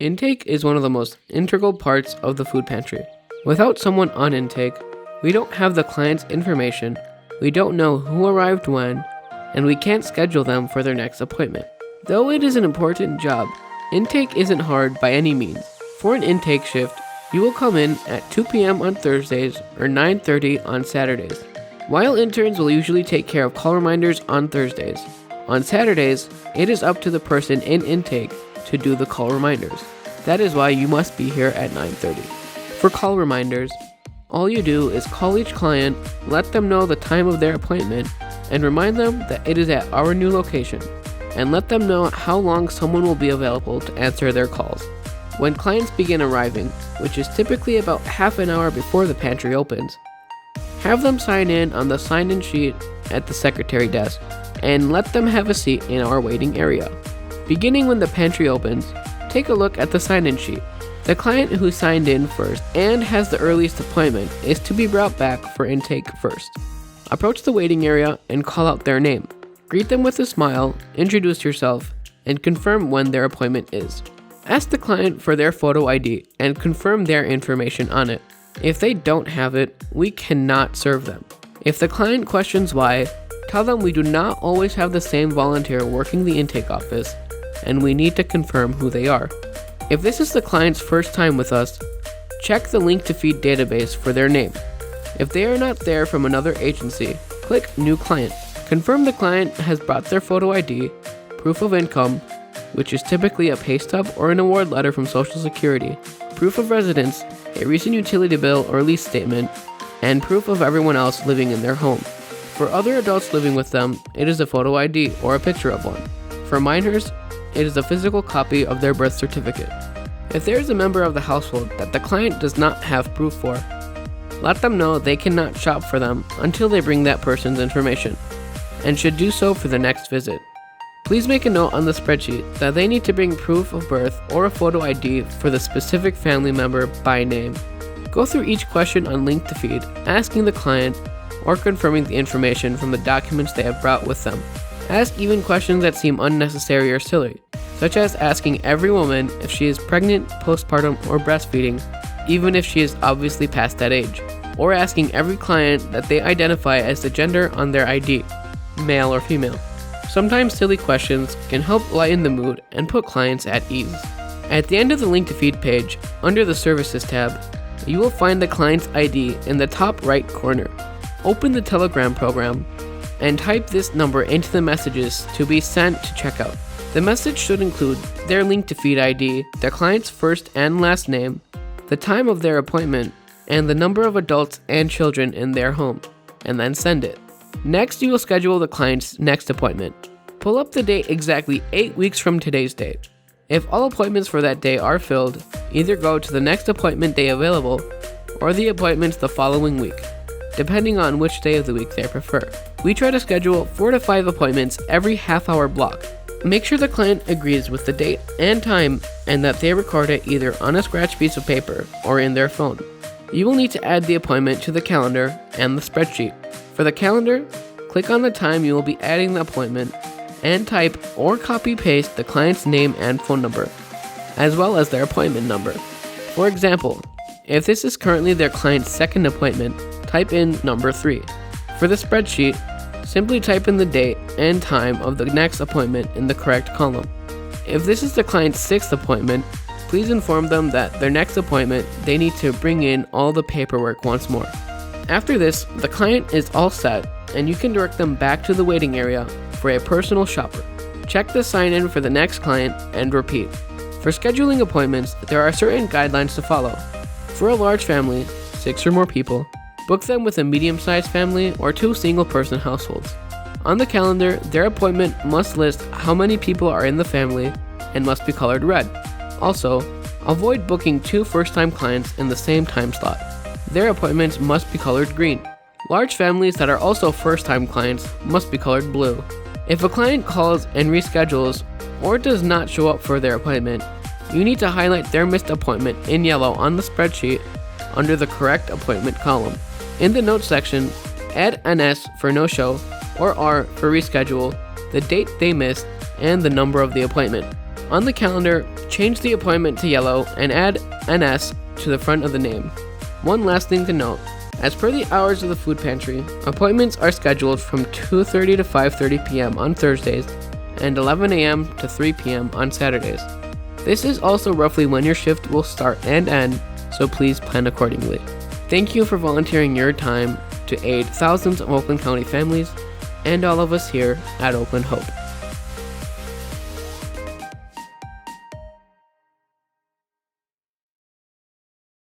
Intake is one of the most integral parts of the food pantry. Without someone on intake, we don't have the client's information, we don't know who arrived when, and we can't schedule them for their next appointment. Though it is an important job, intake isn't hard by any means. For an intake shift, you will come in at 2 p.m. on Thursdays or 9:30 on Saturdays. While interns will usually take care of call reminders on Thursdays, on Saturdays, it is up to the person in intake to do the call reminders. That is why you must be here at 9:30. For call reminders, all you do is call each client, let them know the time of their appointment, and remind them that it is at our new location, and let them know how long someone will be available to answer their calls. When clients begin arriving, which is typically about half an hour before the pantry opens, have them sign in on the sign-in sheet at the secretary desk, and let them have a seat in our waiting area. Beginning when the pantry opens, take a look at the sign-in sheet. The client who signed in first and has the earliest appointment is to be brought back for intake first. Approach the waiting area and call out their name. Greet them with a smile, introduce yourself, and confirm when their appointment is. Ask the client for their photo ID and confirm their information on it. If they don't have it, we cannot serve them. If the client questions why, tell them we do not always have the same volunteer working the intake office, and we need to confirm who they are. If this is the client's first time with us, check the Link to Feed database for their name. If they are not there from another agency, click New Client. Confirm the client has brought their photo ID, proof of income, which is typically a pay stub or an award letter from Social Security, proof of residence, a recent utility bill or lease statement, and proof of everyone else living in their home. For other adults living with them, it is a photo ID or a picture of one. For minors, it is a physical copy of their birth certificate. If there is a member of the household that the client does not have proof for, let them know they cannot shop for them until they bring that person's information, and should do so for the next visit. Please make a note on the spreadsheet that they need to bring proof of birth or a photo ID for the specific family member by name. Go through each question on Link to Feed, asking the client or confirming the information from the documents they have brought with them. Ask even questions that seem unnecessary or silly, such as asking every woman if she is pregnant, postpartum, or breastfeeding, even if she is obviously past that age, or asking every client that they identify as the gender on their ID, male or female. Sometimes silly questions can help lighten the mood and put clients at ease. At the end of the Link to Feed page, under the Services tab, you will find the client's ID in the top right corner. Open the Telegram program and type this number into the messages to be sent to checkout. The message should include their Link to Feed ID, their client's first and last name, the time of their appointment, and the number of adults and children in their home, and then send it. Next, you will schedule the client's next appointment. Pull up the date exactly 8 weeks from today's date. If all appointments for that day are filled, either go to the next appointment day available or the appointments the following week, depending on which day of the week they prefer. We try to schedule 4 to 5 appointments every half-hour block. Make sure the client agrees with the date and time and that they record it either on a scratch piece of paper or in their phone. You will need to add the appointment to the calendar and the spreadsheet. For the calendar, click on the time you will be adding the appointment and type or copy-paste the client's name and phone number, as well as their appointment number. For example, if this is currently their client's second appointment, type in number 3. For the spreadsheet, simply type in the date and time of the next appointment in the correct column. If this is the client's 6th appointment, please inform them that their next appointment they need to bring in all the paperwork once more. After this, the client is all set and you can direct them back to the waiting area for a personal shopper. Check the sign-in for the next client and repeat. For scheduling appointments, there are certain guidelines to follow. For a large family, 6 or more people, book them with a medium-sized family or 2 single-person households. On the calendar, their appointment must list how many people are in the family and must be colored red. Also, avoid booking 2 first-time clients in the same time slot. Their appointments must be colored green. Large families that are also first-time clients must be colored blue. If a client calls and reschedules or does not show up for their appointment, you need to highlight their missed appointment in yellow on the spreadsheet under the correct appointment column. In the notes section, add an S for no-show or R for reschedule, the date they missed, and the number of the appointment. On the calendar, change the appointment to yellow and add an S to the front of the name. One last thing to note, as per the hours of the food pantry, appointments are scheduled from 2:30 to 5:30 p.m. on Thursdays and 11 a.m. to 3 p.m. on Saturdays. This is also roughly when your shift will start and end, so please plan accordingly. Thank you for volunteering your time to aid thousands of Oakland County families and all of us here at Oakland Hope.